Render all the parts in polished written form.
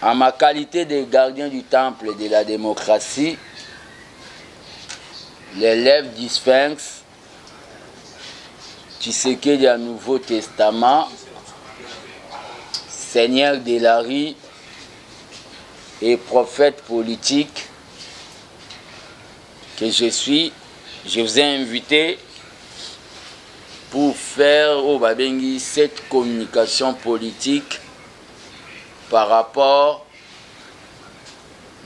En ma qualité de gardien du temple de la démocratie, l'élève du Sphinx, Tshisekedi du Nouveau Testament, Seigneur de la rue et prophète politique que je suis, je vous ai invité pour faire au Babengi cette communication politique par rapport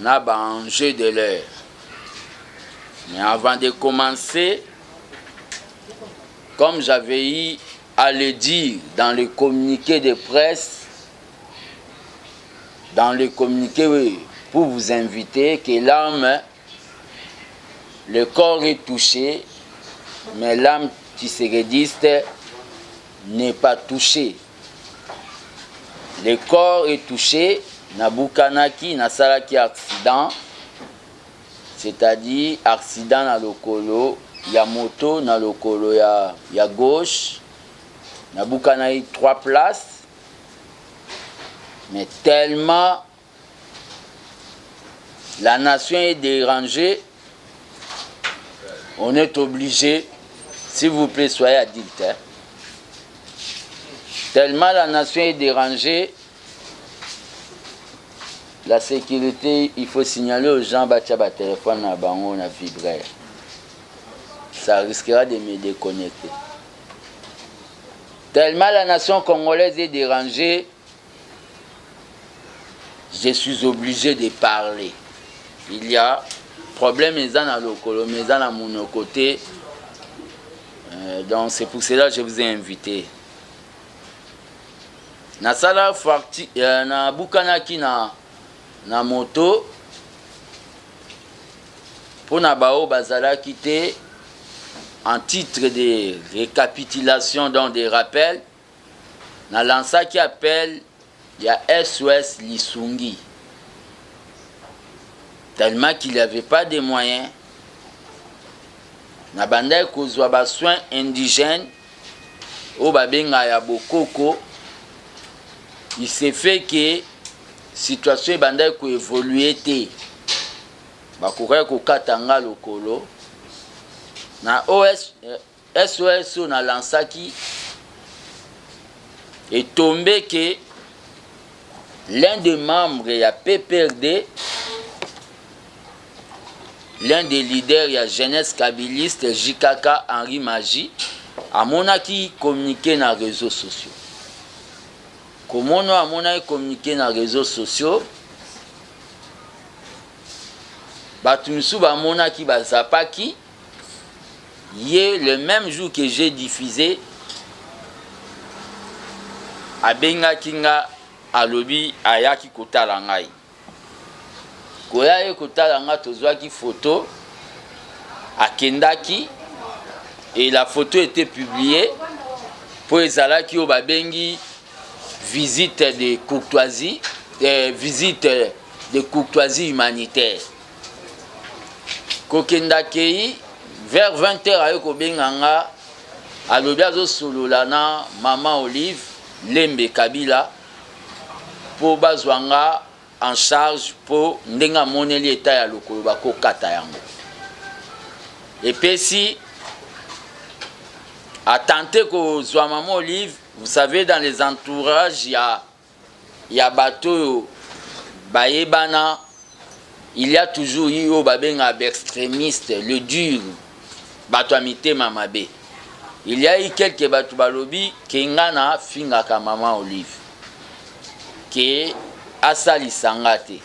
à l'enjeu de l'heure. Mais avant de commencer, comme j'avais eu à le dire dans le communiqué de presse, dans le communiqué pour vous inviter, que l'âme, le corps est touché, mais l'âme tshisekidiste n'est pas touchée. Le corps est touché, Nabukanaki, Nasalaki accident, c'est-à-dire accident na lokolo, ya moto na lokolo ya gauche, Nabukanaki 3 places, mais tellement la nation est dérangée, on est obligé, s'il vous plaît, soyez adulte. Hein? Tellement la nation est dérangée, la sécurité, il faut signaler aux gens, batia ba téléphone na bango na vibraire. Ça risquera de me déconnecter. Tellement la nation congolaise est dérangée, je suis obligé de parler. Il y a problème dans le colo, mais dans mon côté. Donc c'est pour cela que je vous ai invité. Na sala farti na bukanaki na moto pour na bao bazala quitter en titre de récapitulation dans des rappels na lança qui appelle il y a SOS Lisungi. Tellement qu'il n'y avait pas de moyens. Na bandai kozwa ba soins indigènes au babenga ya bokoko. Il s'est fait que situation bandai ko évoluer té. Ba koka ko katanga lokolo. Na SOS na lansaki est tombé que l'un des membres de la PPRD, l'un des leaders de la jeunesse kabiliste, Jikaka Henri Magie, a monaki communiqué dans les réseaux sociaux. Comment on a communiqué dans les réseaux sociaux? Batumsu ba monaki ba zapaki. Le même jour que j'ai diffusé, a benga kinga alobi ayaki kotala ngai. Koya kotala nga tozwaki photo akendaki et la photo était publiée pour ezalaki o babengi visite de courtoisie, visite de courtoisie humanitaire. Kokendaki vers 20h ayo ko benganga alobi azo solola na Maman Olive Lembe Kabila pour bazwanga en charge pour ndenga moneli eta ya lokolo bako kata yango. Et puis si a tenté que soit Maman Olive, vous savez dans les entourages il y a bateau baebana, il y a toujours eu au babenga extrémiste, le dur bato amité mamabe. Il y a eu quelques bato balobi kengana fingaka Maman Olive que asali sangate.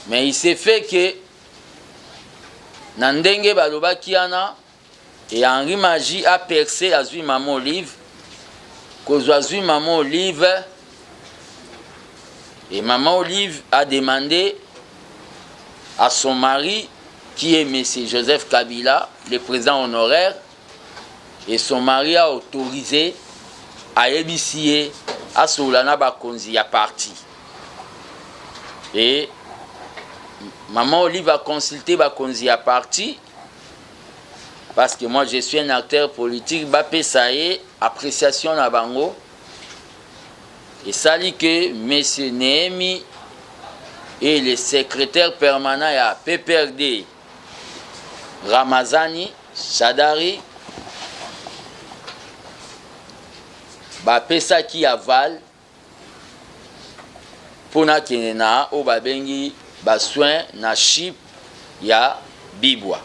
Mais il s'est fait que Nandenge baloba kiana et Henri Magie a percé à Zui Maman Olive, qu'aux Zui Maman Olive, et Maman Olive a demandé à son mari, qui est M. Joseph Kabila, le président honoraire, et son mari a autorisé à ébicier à Solana Bakonzi à parti. Et Maman Olive a consulté Bakonzi à parti parce que moi je suis un acteur politique. Bapé Saé, appréciation à Bango. et sali que M. Nehemi et le secrétaire permanent à PPRD Ramazani Shadari bapesaki aval pona kenena o babengi basoin na chip ya Bibwa.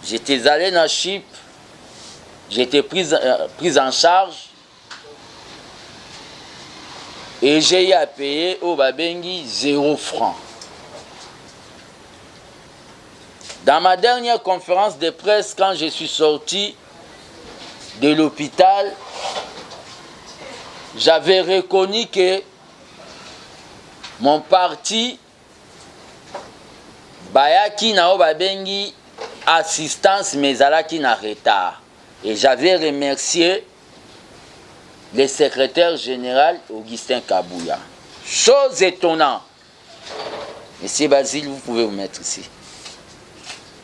J'étais allé dans chip, j'étais pris en charge et j'ai eu à payer au babengi 0 francs. Dans ma dernière conférence de presse, quand je suis sorti de l'hôpital, j'avais reconnu que mon parti bayaki na babengi assistance mezalaki na retard. Et j'avais remercié le secrétaire général Augustin Kabouya. Chose étonnante. Monsieur Basile, vous pouvez vous mettre ici.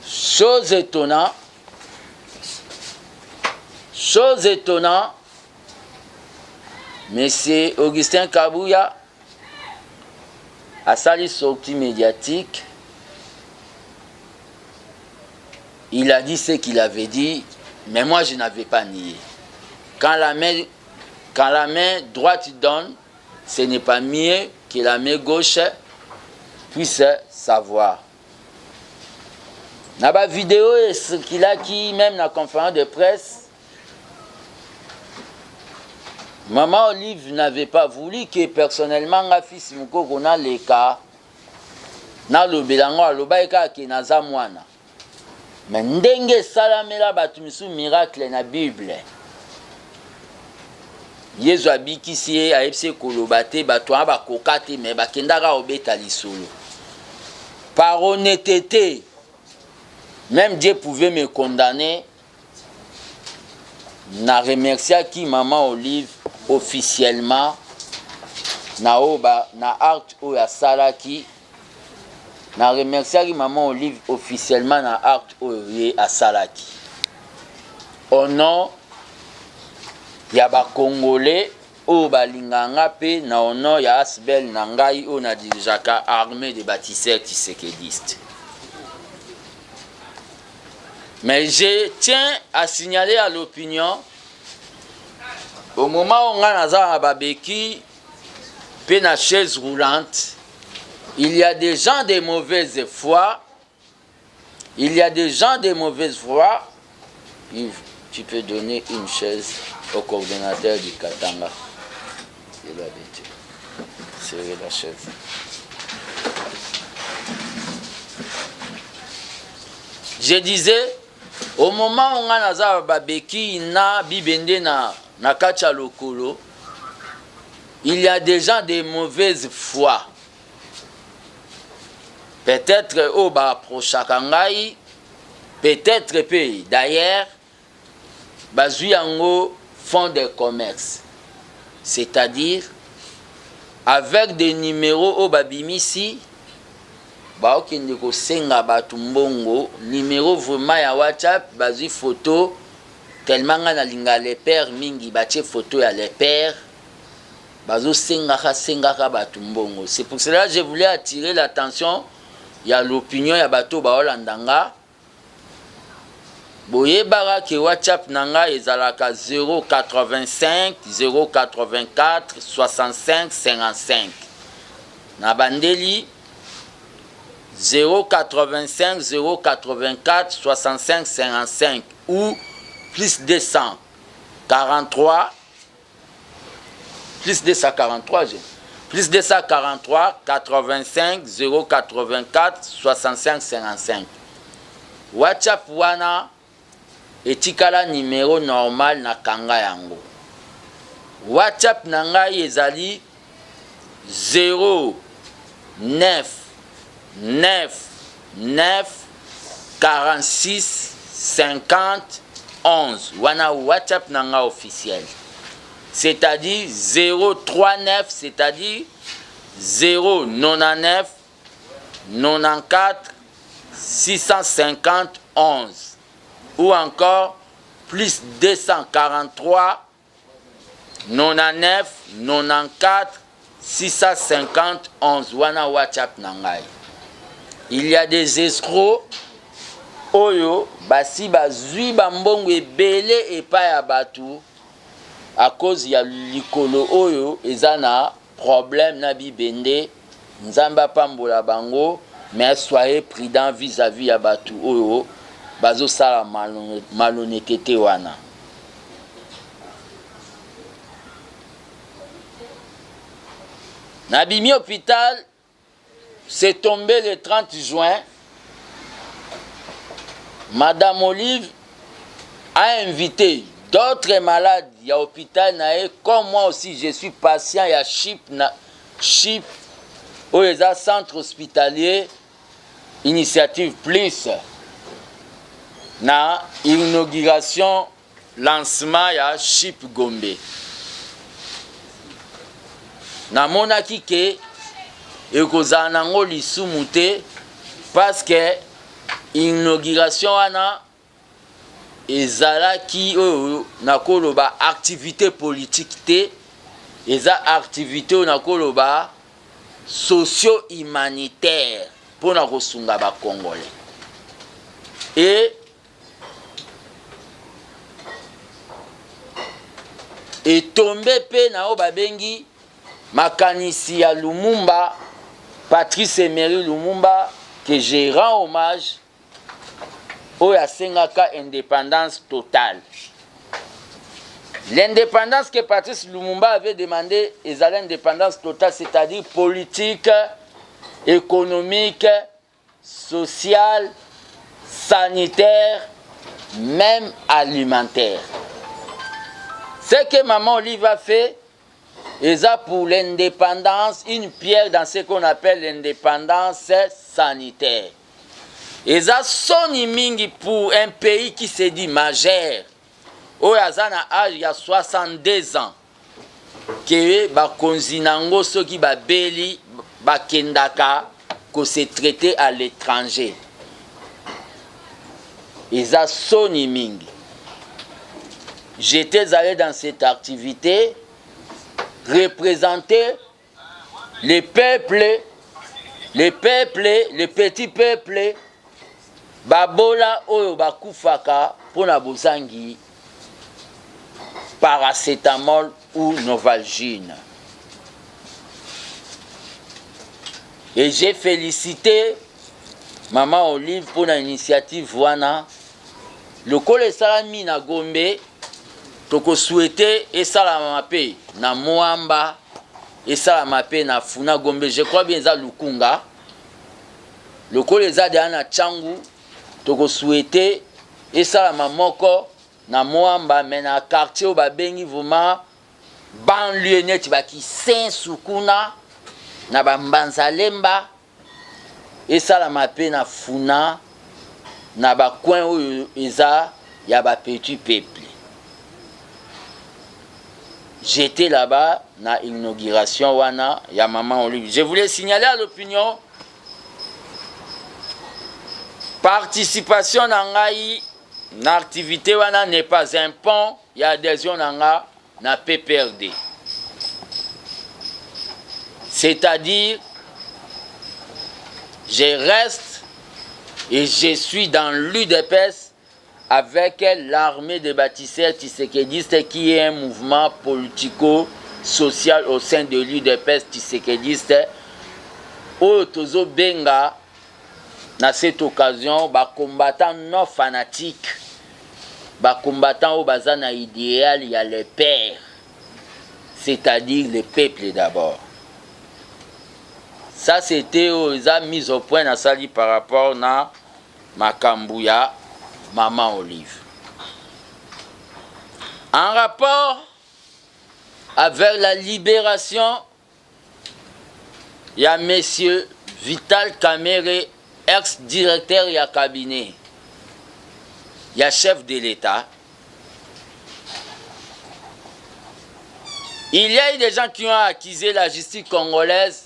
Chose étonnante. Chose étonnante. Monsieur Augustin Kabouya a sali sortie médiatique. Il a dit ce qu'il avait dit, mais moi je n'avais pas nié. Quand la main droite donne, ce n'est pas mieux que la main gauche puisse savoir. Dans la vidéo, ce qu'il a qui, même dans la conférence de presse, Maman Olive n'avait pas voulu que personnellement, ma fils Moukoko na le cas, na le belango, le baïka qui na zamwana. Mais ndenge salamela batumisu miracle na Bible. Yesu abikisi a epse kolobate batwa ba kokate mais bakendaka obeta lisolo. Par honnêteté, même Dieu pouvait me condamner. Na remercia qui maman Olive officiellement na oba na art o ya salaki. Na remercia qui maman Olive officiellement na art o ya salaki. Au nom ya ba Congolais o balinganga pe na au nom ya Asbel Nangai o na dirijaka armée de bâtisseurs tshisekedistes. Mais je tiens à signaler à l'opinion, au moment où on a un babeki, puis une chaise roulante, il y a des gens de mauvaise foi. Il y a des gens de mauvaise foi. Yves, tu peux donner une chaise au coordonnateur du Katanga. Il a dit, serrer la chaise. Je disais, au moment où on a un babeki, na bibende na kacha lokolo, il y a des gens de mauvaise foi. Peut-être au ba prochakangai, peut-être pays. D'ailleurs, bazuyango font des commerces. C'est-à-dire, avec des numéros au babimisi, baokende ko senga batu mbongo numéro vraiment ya WhatsApp bazui photo tellement nga na linga les pères mingi batie photo ya les pères bazo senga ka batu mbongo. C'est pour cela que je voulais attirer l'attention ya l'opinion ya bato ba Holandanga boye bara ke WhatsApp nanga ezalaka 085 084 65 55 na bandeli 085 084 65 55 ou plus 243 plus 243 85 084 65 55. WhatsApp wana etikala numéro normal na kanga yango. WhatsApp nanga ezali 09 9 9 46 50 11. Wana WhatsApp nanga officiel. C'est-à-dire 039, c'est-à-dire 099 94 650 11. Ou encore plus 243 99 94 650 11 wana WhatsApp na ngai. Il y a des escrocs oyo basi bazwi bambongo ebele epai ya batu à cause ya likolo oyo eza na problème na bibende. Nzamba pambola bango, mais soyez prudent vis-à-vis ya batu oyo bazo sala malhonnêteté wana. Nabimi hôpital, c'est tombé le 30 juin. Madame Olive a invité d'autres malades à l'hôpital, comme moi aussi, je suis patient à CHIP, où il y a centre hospitalier, initiative plus, na inauguration, lancement à CHIP Gombe. Na monaki ke ekozala nango lisumu te parce que inauguration wana ezalaki oyo nakoloba activité politique te, eza activité oyo nakoloba socio-humanitaire mpona kosunga bakongole. Etombe pe na oyo babengi makanisi ya Lumumba, Patrice Emery Lumumba, que je rends hommage, oyo asengaka indépendance totale. L'indépendance que Patrice Lumumba avait demandé est l'indépendance totale, c'est-à-dire politique, économique, sociale, sanitaire, même alimentaire. Ce que Maman Olive a fait, et ça pour l'indépendance, une pierre dans ce qu'on appelle l'indépendance sanitaire. Et ça sonne mingi pour un pays qui se dit majeur. Où il y a 62 ans. Que bakonzi nango soki babeli bakendaka ko se traiter à l'étranger. Et ça sonne mingi. J'étais allé dans cette activité représenter les peuples, les petits peuples, babola oyo bakufaka pona bozangi paracétamol ou Novalgine. Et j'ai félicité Maman Olive pour l'initiative wana. Le kole salami na Gombe, toko souhaité et salama pe na Moamba et salama pe na Funa Gombe. Je crois bien ça Lukunga. Le kole za de na Changu, toko souhaité et salama moko na Moamba, mais na quartier au babengi vraiment banlieue net baki Saint Sukuna na Bambanzalemba et salama pe na Funa na ba coin oyo eza ya ba petit peuple. J'étais là-bas na inauguration wana ya Maman Olive. Je voulais signaler à l'opinion participation na ngai na activité wana n'est pas un pont, il y a adhésion na na PPRD. C'est-à-dire je reste et je suis dans l'UDPS avec l'armée des bâtisseurs tshisekédistes qui est un mouvement politico-social au sein de l'UDPS tshisekédiste. Otozo Benga, dans cette occasion, les combattants non fanatiques, les combattants au bazana idéal, il y a les pères, c'est-à-dire les peuples d'abord. Ça, c'était aux mis au point dans sali par rapport à Makambouya, Maman Olive. En rapport avec la libération, il y a M. Vital Kamere, ex-directeur du cabinet. Il y a chef de l'État. Il y a eu des gens qui ont accusé la justice congolaise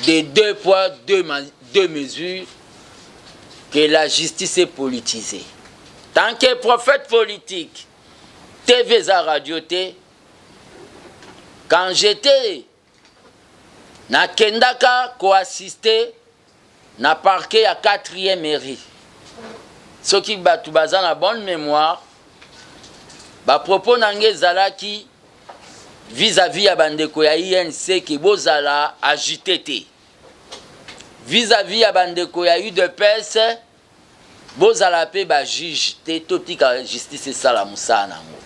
de 2 poids, 2 mesures, que la justice est politisée. Tant que prophète politique, TV za radio te. Quand j'étais na kendaka co-assisté na parquet à 4e mairie. Ce qui batu baza na bonne mémoire, ba propos nange zalaki vis-à-vis ya bandeko ya INC ki bozala agité te. Vis-à-vis ya bandeko ya UDPS bozala pe ba juge te totika justice sala musana ngo.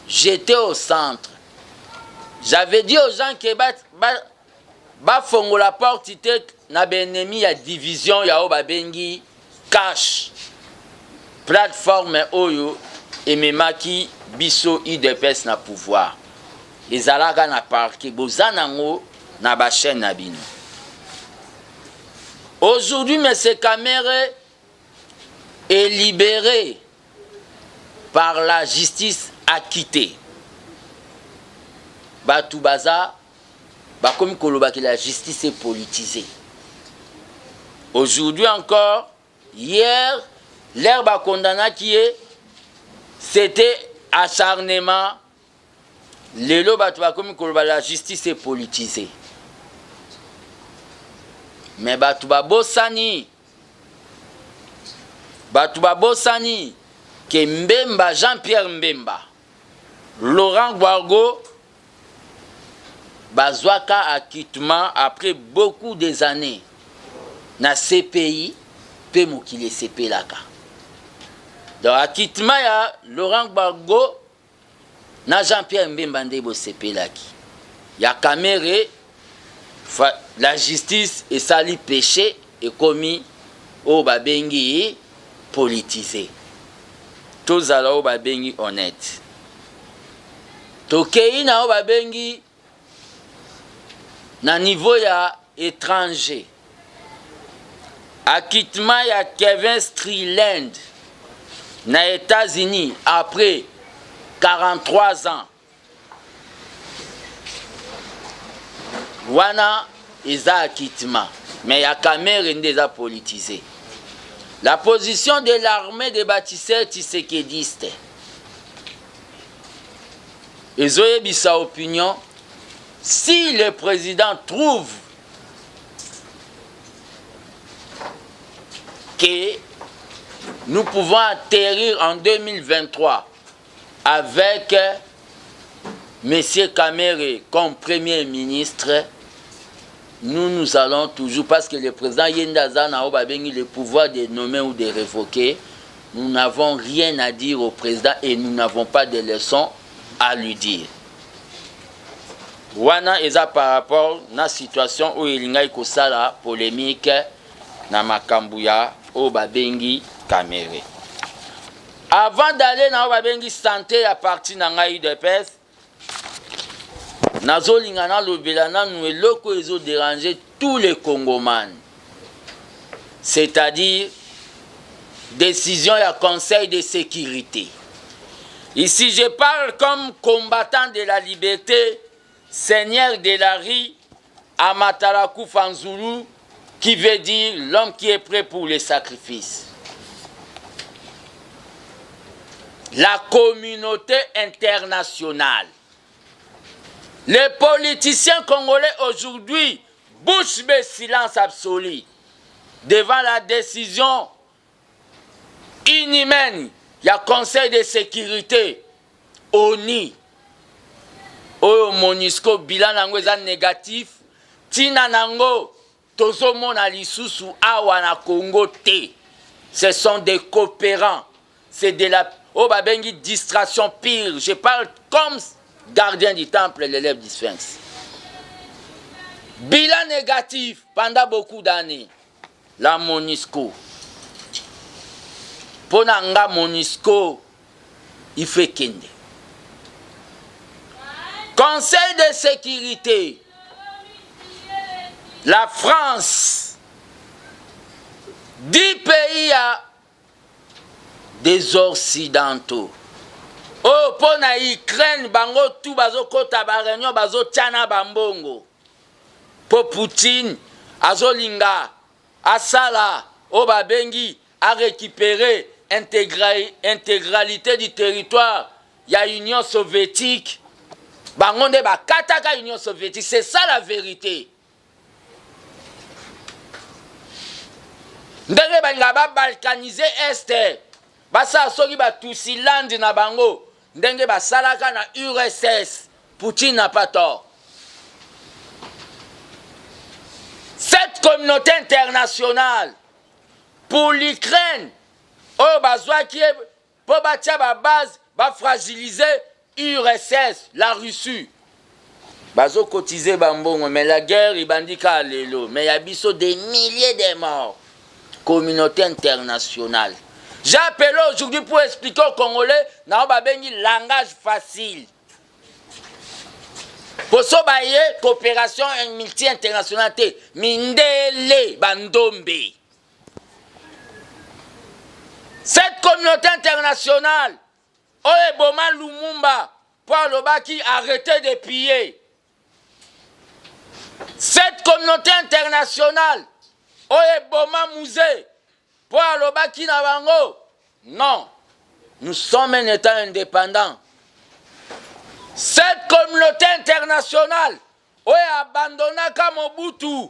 J'étais au centre. J'avais dit aux gens que ba fongo la porte tête na benemi ya division ya o babengi cash plateforme oyo ememaki biso UDPS na pouvoir. Ezalaka na parquet bozanango na ba chaîne na bino. Aujourd'hui, M. Kamere est libéré par la justice acquittée. Batoubaza, comme Kolobaki, la justice est politisée. Aujourd'hui encore, hier, l'herbe condamné qui est, c'était acharnement. Lelo Batouba comme Kolobaki, la justice est politisée. Mais Batouba Bossani, que Mbemba, Jean-Pierre Mbemba, Laurent Gbagbo, bazwaka acquittement après beaucoup des années na CPI, pe mokile CP laka. Donc acquittement ya Laurent Gbagbo na Jean-Pierre Mbemba ndebo CP laki. Ya Kamere, la justice est sali péché et commis au babengi politisé. Tous alors au babengi honnête. Tokei na au babengi na niveau ya étranger. Acquittement ya Kevin Striland na États-Unis après 43 ans. Wana eza acquittement, mais ya Kamere ndeza politisé. La position de l'armée des bâtisseurs tshisekidistes. Ezoyebi sa opinion. Si le président trouve que nous pouvons atterrir en 2023 avec M. Kamere comme Premier ministre, nous allons toujours, parce que le président Yendaza n'a pas le pouvoir de nommer ou de révoquer, nous n'avons rien à dire au président et nous n'avons pas de leçons à lui dire. Wana eza par rapport na situation où il y a une polémique na makambuya au babengi Kamere. Avant d'aller na babengi santé à partir na ngai de pes, nazo lingana lobelana nous eloko ezo déranger tous les Congomans. C'est-à-dire décision du Conseil de sécurité. Ici je parle comme combattant de la liberté, Seigneur de la Rie, Amatarakou Fanzulu, qui veut dire l'homme qui est prêt pour les sacrifices. La communauté internationale. Les politiciens congolais aujourd'hui bouche bée silence absolu devant la décision inhumaine du Conseil de sécurité ONU. Oyo Monisco bilan nango eza négatif, tina nango tozomona lisusu awa na Congo te. Ce sont des coopérants. C'est de la babengi distraction pire. Je parle comme gardien du temple, l'élève du Sphinx. Bilan négatif pendant beaucoup d'années. La Monisco. Ponanga Monisco, il fait kende. Conseil de sécurité, la France, 10 pays des Occidentaux. Oh, pour na Ukraine, bango tout bazo kota ba réunion bazo tiana bambongo. Pour Poutine, azolinga, asala, obabengi, a récupéré intégralité du territoire ya Union soviétique bango nde bakataka Union soviétique. C'est ça la vérité. Ndenge balinga babalkanize este basala soki batusilandi na bango ndenge basalaka na URSS. Poutine n'a pas tort. Cette communauté internationale pour l'Ukraine, oh bazwa qui est pour bâtir ba base, ba fragiliser URSS, la Russie. Bazo cotiser bambongo, mais la guerre ibandika lelo, mais y a biso des milliers de morts. Communauté internationale. J'ai appelé aujourd'hui pour expliquer aux Congolais na ba bengi langage facile. Pour ça, coopération multi-internationale, Mindele Bandombe. Cette communauté internationale, Oeboma Lumumba, pour Lobaki, arrêtez de piller. Cette communauté internationale, Oeboma Mouzé, pour Lobaki Nabango. Non, nous sommes un État indépendant. Cette communauté internationale a abandonné Mobutu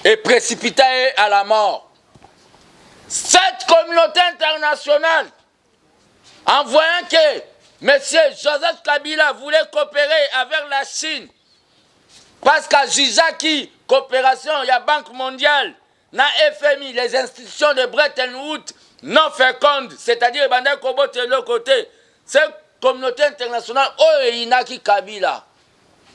et précipité à la mort. Cette communauté internationale, en voyant que M. Joseph Kabila voulait coopérer avec la Chine, parce qu'à Jijaki, coopération, il y a Banque mondiale, na FMI, les institutions de Bretton Woods, non féconde, c'est-à-dire de l'autre côté, cette communauté internationale, Inaki Kabila,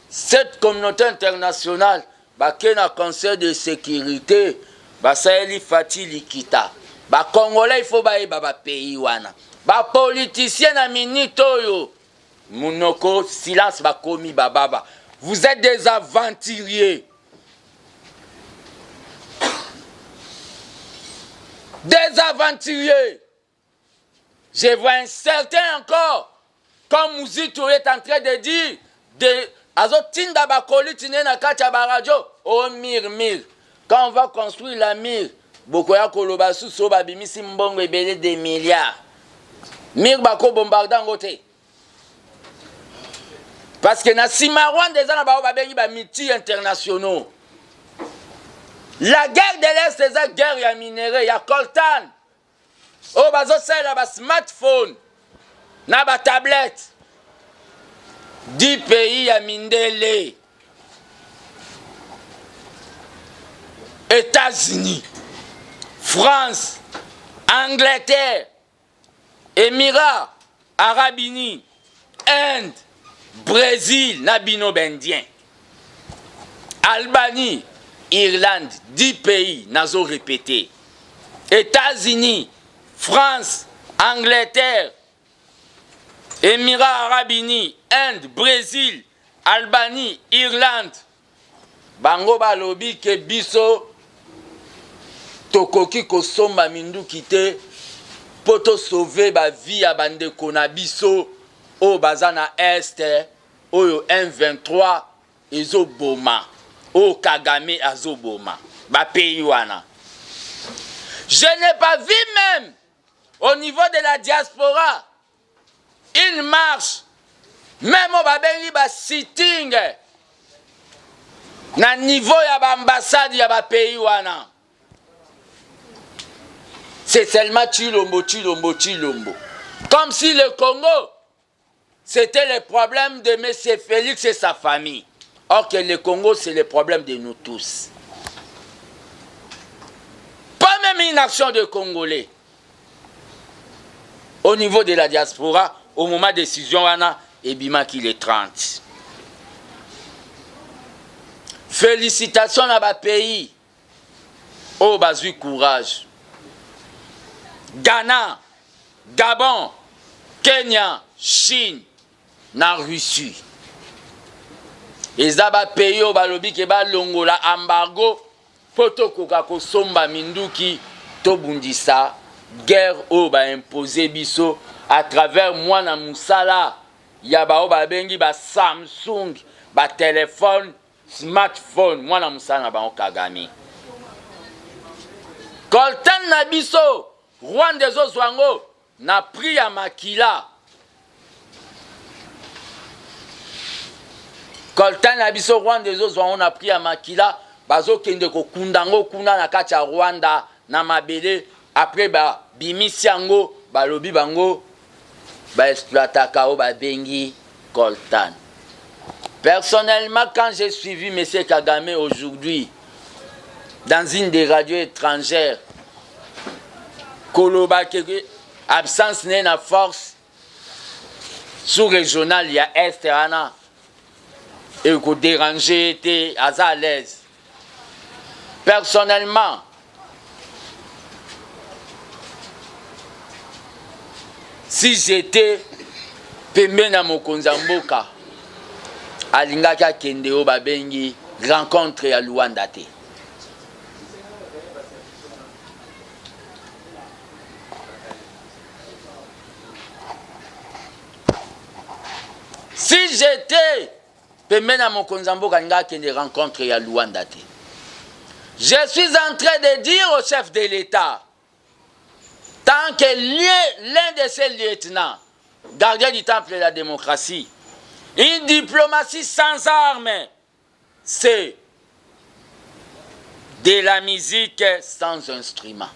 cette communauté internationale, Bakena Conseil de sécurité, Basaeli Fati Likita, Congolais, il faut ba pays wana, politiciens na minitoyo, Munoko, silence, Bakomi Bababa, vous êtes des aventuriers. Des aventuriers. Je vois un certain encore, comme Mouzitou est en train de dire, Azotinda Bakoli Tine na Kacha Barajo, oh mir. Quand on va construire la mire, Bokoya Kolobasu Soba Bimisi Mbongo ebele des milliards. Mir Bako bombardan côté. Parce que na Simarwan des ans ba bengi ba miti internationaux. La guerre de l'Est, c'est la guerre, il y a minerai, il y a coltan. Oh, bazo c'est là, smartphone, na ba tablette. 10 pays à Mindele. États-Unis, France, Angleterre, Émirats, Arabes Unis, Inde, Brésil, Nabino Bendien, Albanie, Irlande, 10 pays, nazo répété. États-Unis, France, Angleterre, Émirats Arabes Unis, Inde, Brésil, Albanie, Irlande. Bango balobi ke biso tokoki kosomba mindu kite poto sauver ba vie ya bandeko na biso o bazana este oyo M23 ezo boma. Oh Kagame Azoboma, ba pays wana. Je n'ai pas vu même au niveau de la diaspora une marche, même au babengi ba sitting na niveau ya ba ambassade ya ba pays wana. C'est seulement Chilombo. Comme si le Congo c'était le problème de M. Félix et sa famille. Or que le Congo, c'est le problème de nous tous. Pas même une action de Congolais. Au niveau de la diaspora, au moment de décision, et bima qu'il est 30. Félicitations à ma pays. Oh, bazui courage. Ghana, Gabon, Kenya, Chine, na Russie. Ezaba pays au balobi ke ba longola embargo poto koka ko somba minduki to bundisa guerre o ba imposer biso à travers moi na musala ya ba o ba bengi ba Samsung ba téléphone smartphone moi na musala ba o Kagame Coltan na biso Rwanda zo zwango na prix ya makila. Coltan na biso Rwanda ezozwa on a pris ya makila bazokende kokunda ngo kuna na kati ya Rwanda na mabele après ba bimisi yango balobi bango ba exploitaka o ba bengi coltan. Personnellement, quand j'ai suivi M. Kagame aujourd'hui dans une des radios étrangères, Koloba Keke, absence n'est na force sous-régionale, il y a Est Rana. Et qu'on déranger était à l'aise. Personnellement, si j'étais Pemena Mokonzamboka, Alingaka Kendeo Babengi, rencontre à Luanda te. Si j'étais Pemena Mokonzamboka, Alingaka Kende rencontre à Luanda te. Je suis en train de dire au chef de l'État, tant que l'un de ses lieutenants, gardien du temple de la démocratie, une diplomatie sans armes, c'est de la musique sans instrument.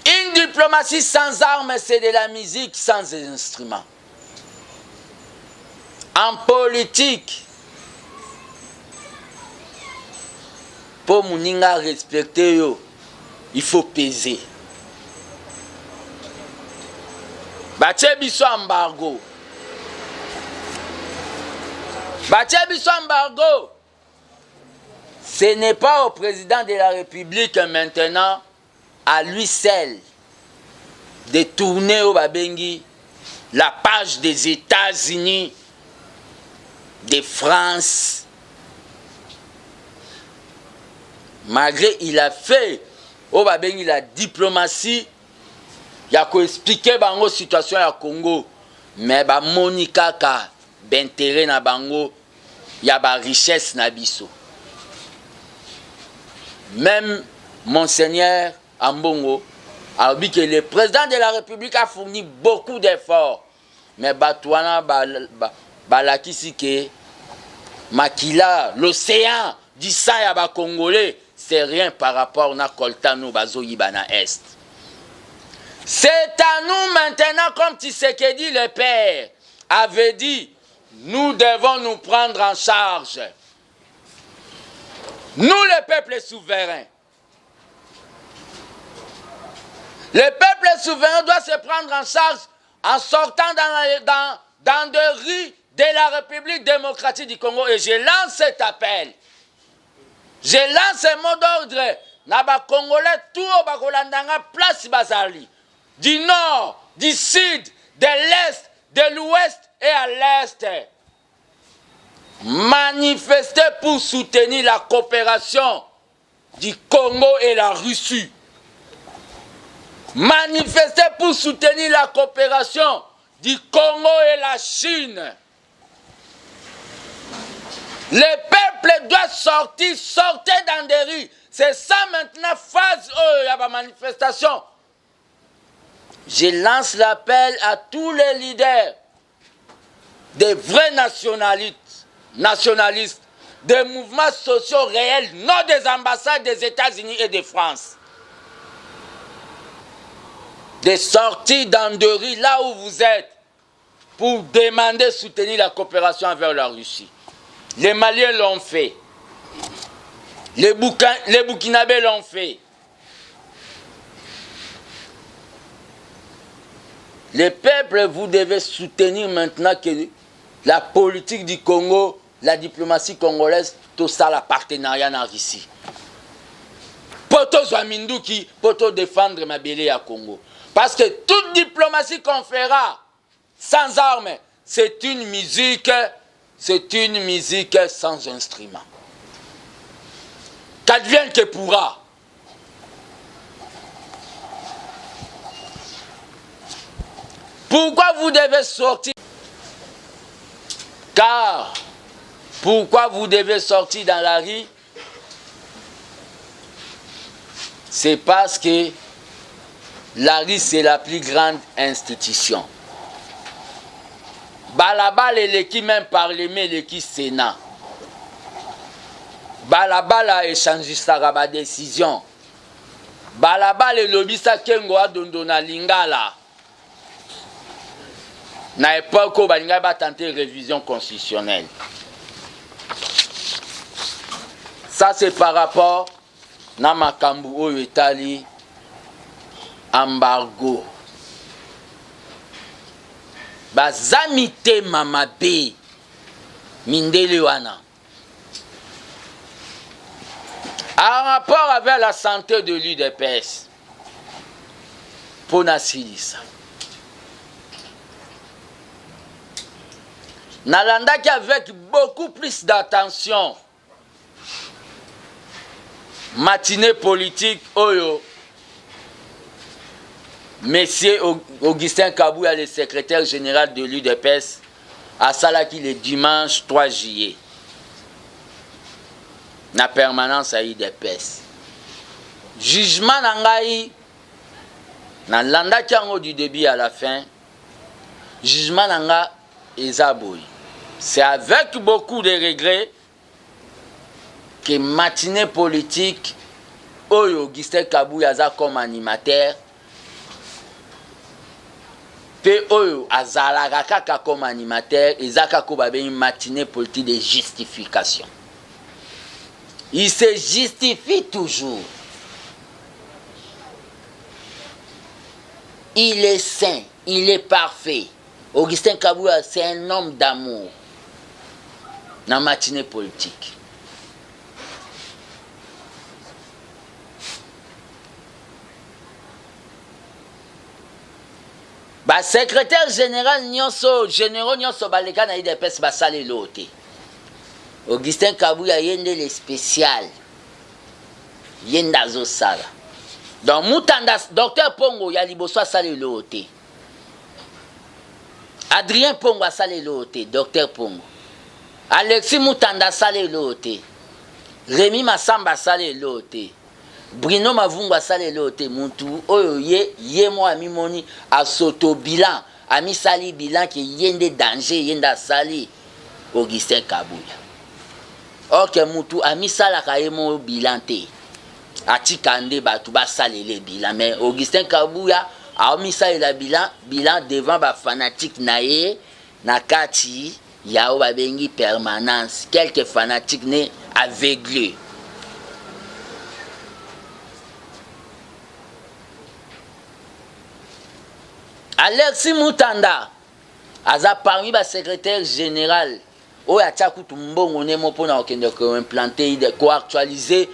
Une diplomatie sans armes, c'est de la musique sans instrument. En politique, pour Mouninga respecter, il faut peser. Batie biso embargo. Batie biso embargo. Ce n'est pas au président de la République maintenant, à lui seul, de tourner au Babengi la page des États-Unis, de France. Malgré il a fait au Babengi la diplomatie, il a expliqué bango situation ya Congo, mais ba monika ka d'intérêt na bango, il y a ba richesse na biso. Même Monseigneur Ambongo a dit que le président de la République a fourni beaucoup d'efforts, mais Batouana balakisi que Makila, l'océan du sang ya ba Congolais, c'est rien par rapport na Koltano bazo yibana Est. C'est à nous maintenant, comme Tshisekedi le Père avait dit, nous devons nous prendre en charge. Nous, le peuple souverain. Le peuple souverain doit se prendre en charge en sortant dans des rues de la République démocratique du Congo. Et je lance cet appel. Je lance un mot d'ordre. Naba Congolais, tout au Bakolandanga, place Bazali. Du nord, du sud, de l'est, de l'ouest et à l'est. Manifester pour soutenir la coopération du Congo et la Russie. Manifester pour soutenir la coopération du Congo et la Chine. Le peuple doit sortir dans des rues. C'est ça maintenant, phase il y a ma manifestation. Je lance l'appel à tous les leaders, des vrais nationalistes, des mouvements sociaux réels, non des ambassades des États-Unis et de France. De sortir dans des rues là où vous êtes pour demander soutenir la coopération avec la Russie. Les Maliens l'ont fait. Les Burkinabés l'ont fait. Les peuples, vous devez soutenir maintenant que la politique du Congo, la diplomatie congolaise, tout ça, la partenariat en Russie. Pour tout défendre ma belle à Congo. Parce que toute diplomatie qu'on fera sans armes, c'est une musique sans instrument. Qu'advienne que pourra. Pourquoi vous devez sortir? Car, pourquoi vous devez sortir dans la rue? C'est parce que l'ARI c'est la plus grande institution. Balabala l'équipe même parlement l'équipe Sénat. Balabala échangista ba décision. Balabala lobisa kengo adondona lingala. Na époque où balinga ba tenter révision constitutionnelle. Ça c'est par rapport na makambu oyo etali embargo. Bazamite mamabe mindele wana. En rapport avec la santé de l'UDPS, pour Nassilisa. Nalandaki avec beaucoup plus d'attention. Matinée politique, Oyo. Monsieur Augustin Kabouya, le secrétaire général de l'UDPS, à Salaki le dimanche 3 juillet. Na permanence à l'UDPS. Jugement nangai, na landaki yango du début à la fin, jugement nanga ezaboy. C'est avec beaucoup de regrets que matinée politique, Oyo Augustin Kabouya comme animateur, pe Oyo azalaka kaka comme animateur, ezaka ko babe une matinée politique de justification. Il se justifie toujours. Il est saint, il est parfait. Augustin Kabouya, c'est un homme d'amour. Dans la matinée politique. Ba secrétaire général nyonso, généraux nyonso baleka na IDPS basale lote. Augustin Kabouya yende le spécial. Yenda zo sala. Donc Moutanda, docteur Pongo ya liboso asale lote. Adrien Pongo asale lote, docteur Pongo. Alexis Moutanda asale lote. Rémi Massamba asale lote. Bruno Mavungu asale lote. Muntu oyo ye mo amimoni asoto bilan. Ami sali bilan ki yende danger yenda sali Augustin Kabouya. Ok mutu ami sala ka yemo bilan te. Atikande batu ba salele bilan. Mais Augustin Kabouya a mis ça la bilan devant ba fanatique nae na kati ya ba bengi permanence. Quelques fanatiques ne aveuglés. Alexis Moutanda aza parmi ba secrétaire général oya tchakutu mbongo nemo pona okende ko implanter ko actualiser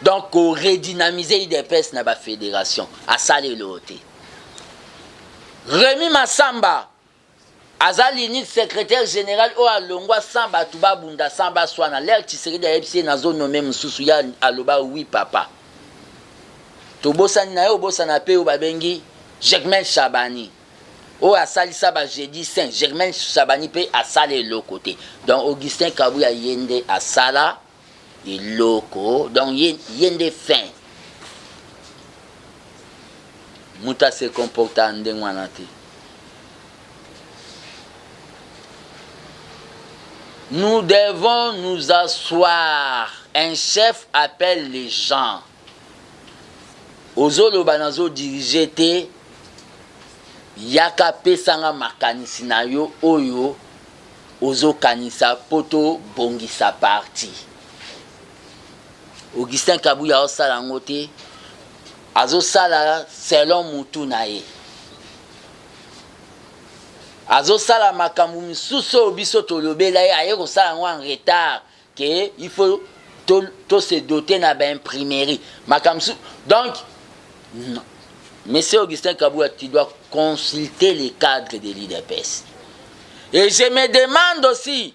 donc ko redynamiser IDPS na ba fédération asale lote. Rémi Massamba aza l'unique secrétaire général o alongwa samba tuba bunda samba swana l'air tiseri da FC na zone même susu ya aloba oui papa. To bosani na yo bosana pe o babengi Germain Chabani. O asalisa ba jeudi saint Germain Chabani pe asale le côté. Donc Augustin Kabouya yende asala et loko donc yende fin. Muta se comporta ndengwana te. Nous devons nous asseoir. Un chef appelle les gens. Ozolo banazo diriger te yaka pesanga makanisi na yo oyo ozo kanisa poto bongisa parti. Augustin Kabouya osala ngote azo sala selon mutu na ye. Azo sala makambu misuso biso tolobela ye aye ko sala ngo en retard que il faut to se doter na ba imprimerie makambu. Donc non. Monsieur Augustin Kabouya, tu dois consulter les cadres de l'IDPS. Et je me demande aussi,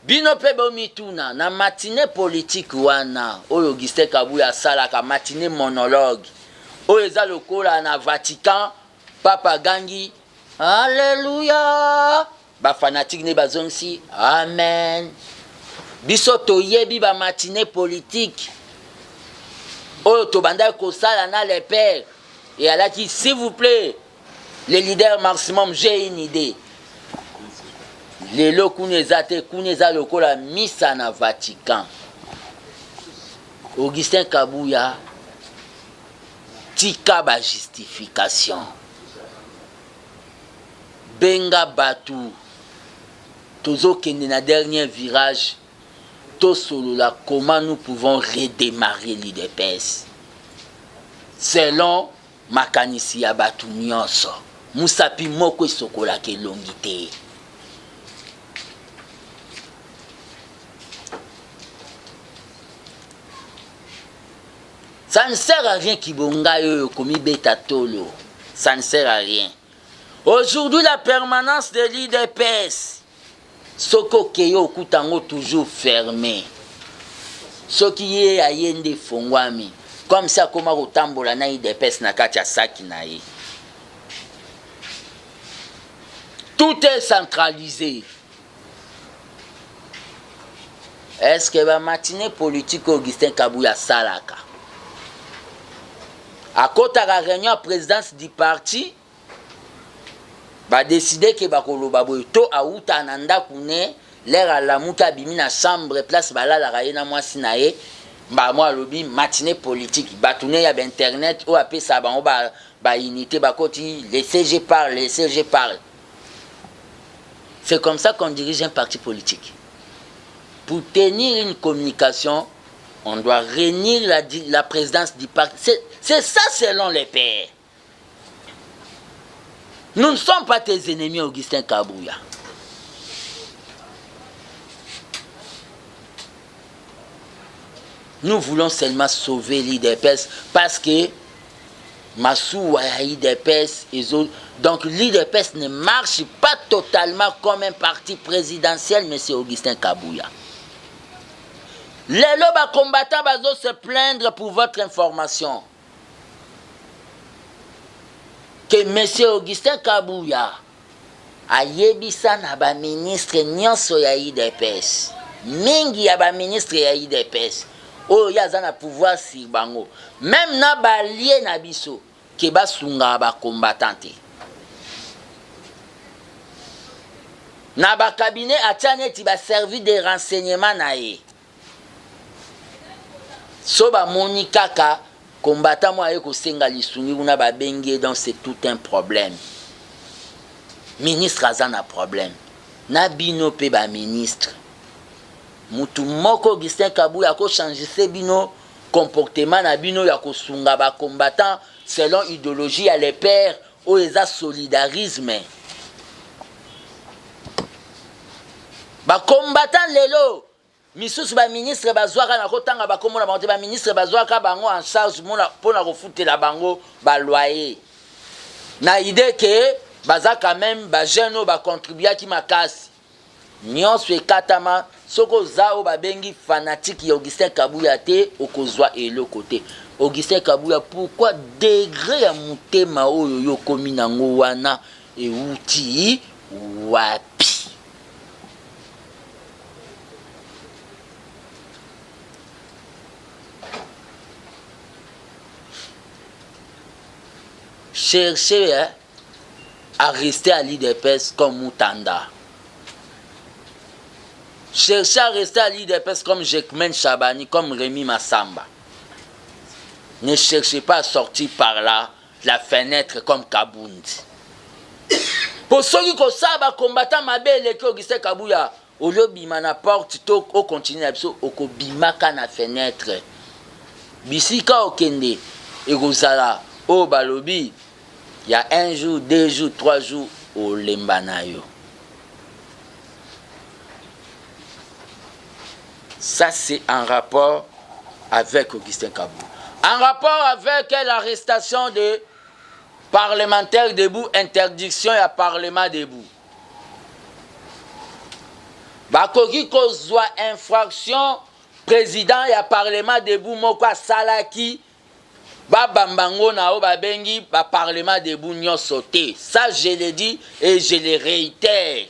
bino pebo mituna, na matinée politique wana, Augustin Kabouya salaka matinée monologue, eza lokola na Vatican, Papa Gangi, Alléluia, ba fanatique ne bazongsi, Amen. Biso toyebi ba matinée politique, oyo tobanda ko sala na les pères. et elle a dit, s'il vous plaît, les leaders maximum, j'ai une idée. Lelo kuneza lokola misa na Vatican. Augustin Kabouya tika ba justification. Benga batu tozo kende na dernier virage. To solo la comment nous pouvons redémarrer l'IDPS. Selon makanisi ya batu nyonso. Musapi moko sokola ke longité. Ça ne sert à rien Kibonga comme beta tolo. Ça ne sert à rien. Aujourd'hui, la permanence de l'IDPS, Soko Keyo Kutango toujours fermé. Ce qui est à Yende Fongwami. Comme ça, comme au Tambola na IDPS na katia saki na ye. Tout est centralisé. Est-ce que la matinée politique Augustin Kabouya Salaka? À côté de la réunion présidence du parti, ba décider que bakolo baboto a uta nanda kune l'air à la muta bimi na chambre place bala la raina moi sinae ba moi lobi matinée politique ba tourner ya internet ou apé ça ba unité ba koti les CG parlent, les CG parlent. C'est comme ça qu'on dirige un parti politique. Pour tenir une communication, on doit réunir la présidence du parti. C'est ça selon les pères. Nous ne sommes pas tes ennemis, Augustin Kabouya. Nous voulons seulement sauver l'IDPS parce que Massou a l'IDPS et autres. Donc l'IDPS ne marche pas totalement comme un parti présidentiel, mais c'est Augustin Kabouya. Les lobes combattants vont se plaindre pour votre information. Que M. Augustin Kabouya a yebisa na ba ministre nyonso ya IDPS. Mingi ya ba ministre ya IDPS. Oh yaza na pouvoir sur bango. Même na ba lié na biso ke ba sunga ba combattante. Na ba cabinet atiane ti ba servi de renseignement na ye. So ba moni kaka combattant moi ko senga lisungi una ba bengi, donc c'est tout un problème. Ministre azana problème. Na bino pe ba ministre. Mutu moko Augustin Kabouya ko changer se bino comportement na bino ya ko sunga ba combattant selon idéologie à les pères ou eza solidarisme. Ba combattant lelo misusu ba ministre bazwaka na kotanga ba komona ba ba ministre bazwaka bango en charge pona refutela bango ba loyer. Na idée que baza quand même ba jeune ba contribuer ki makasi. Nyonso ekatama soko zao ba bengi fanatique ya Augustin Kabouya te okozwa elo côté. Augustin Kabouya pourquoi degré ya mutema oyo yo komi nango wana e uti wapi? Cherchez à rester à l'IDPS comme Moutanda. Cherchez à rester à l'IDPS comme Jekmen Chabani, comme Rémi Massamba. Ne cherchez pas à sortir par là, la fenêtre comme Kabundi. Pour ceux qui savent combattre ma belle et Augustin Kabouya, au lieu de la porte, au continue au bimaka na fenêtre. Bisika au Kende, et Rosala, au Balobi. Il y a 1 jour, 2 jours, 3 jours au Lembanayo. Ça, c'est en rapport avec Augustin Kabouya. En rapport avec l'arrestation de parlementaires debout, interdiction à Parlement debout. Bakoki kozwa infraction, président et Parlement debout, mokwa salaki. Bambango na o babengi ba parlement debout nyon sauté. Ça je l'ai dit et je le réitère.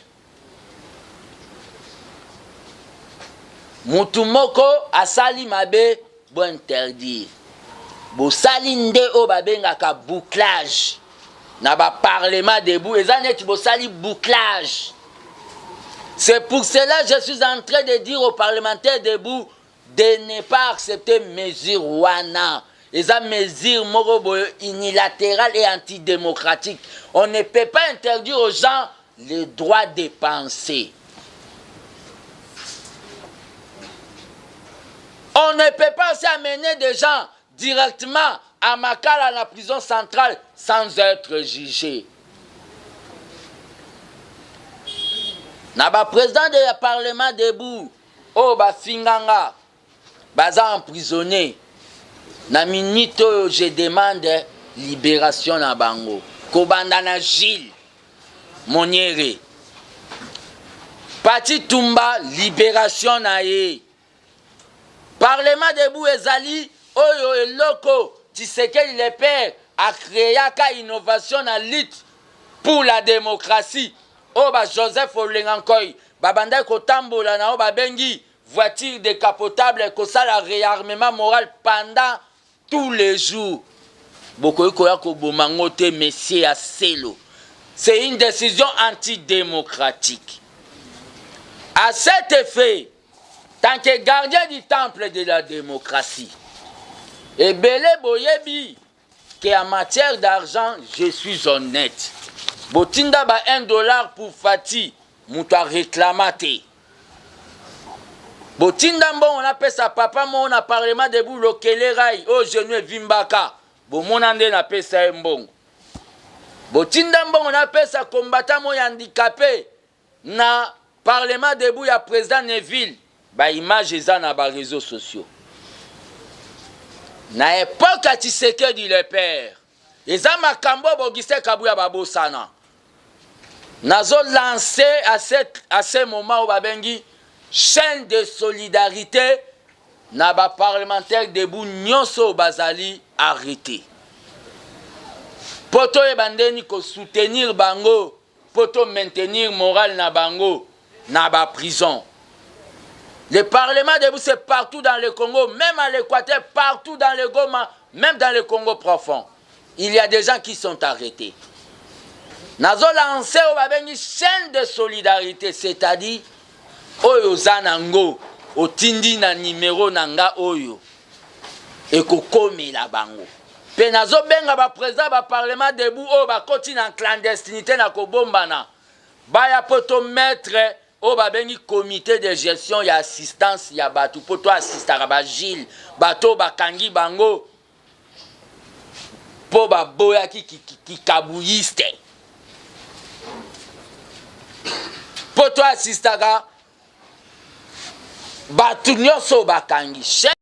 Mutumoko asali mabe bo interdire. bosali nde o babengaka bouclage na ba parlement debout eza neti bosali bouclage. C'est pour cela que je suis en train de dire aux parlementaires debout de ne pas accepter mesure wana. Eza mesure moko unilatérale et antidémocratique. On ne peut pas interdire aux gens le droit de penser. On ne peut pas aussi amener des gens directement à Makala, à la prison centrale, sans être jugés. Naba président du Parlement debout, oh ba finganga, baza emprisonné. Na minute je demande libération na bango. Kobandana Gilles Moniere. Pati Tumba, libération na ye. Parlement debout ezali oyo eloko Tshisekedi le père a créé ka innovation na lutte pour la démocratie. Oba Joseph Olengankoy babanda kotambola na oba bengi voiture décapotable kosala réarmement moral pendant tous les jours. Bokoy koya ko bomangote monsieur Aselo. C'est une décision antidémocratique. À cet effet, tant que gardien du temple de la démocratie, et belé boyebi que en matière d'argent, je suis honnête. Botinda ba $1 pour Fati, mouta réclamate. Botinda mbon on appelle sa papa mon a parlement debout lokele rai o genou vimbaka. Bo monande na pesa mbon. Botinda mbon on appelle sa combattant mo handicapé na parlement debout ya président Neville. Ba image eza na ba réseaux sociaux. Na époque à Tshisekedi le père. Eza makambo Bogise Kabuya babosana. Nazo lancé à ce moment où babengi chaîne de solidarité na ba parlementaire debout nyonso bazali arrêté. Poto e bandeni ko soutenir bango, poto maintenir moral na bango na ba prison. Le Parlement debout, c'est partout dans le Congo, même à l'Équateur, partout dans le Goma, même dans le Congo profond. Il y a des gens qui sont arrêtés. Nazo lancé une chaîne de solidarité, c'est-à-dire, Oyo Zanango, au Tindi na numéro nanga Oyo, et Kokome la bango. Pe nazo benga ba président ba Parlement debout, o ba koti en clandestinité na kobombana. Ba ya poto maître. O babengi comité de gestion ya assistance ya batu poto assistara ba Gilles bato bakangi bango po ba boya ki kabuyiste poto assistara batu nyonso bakangi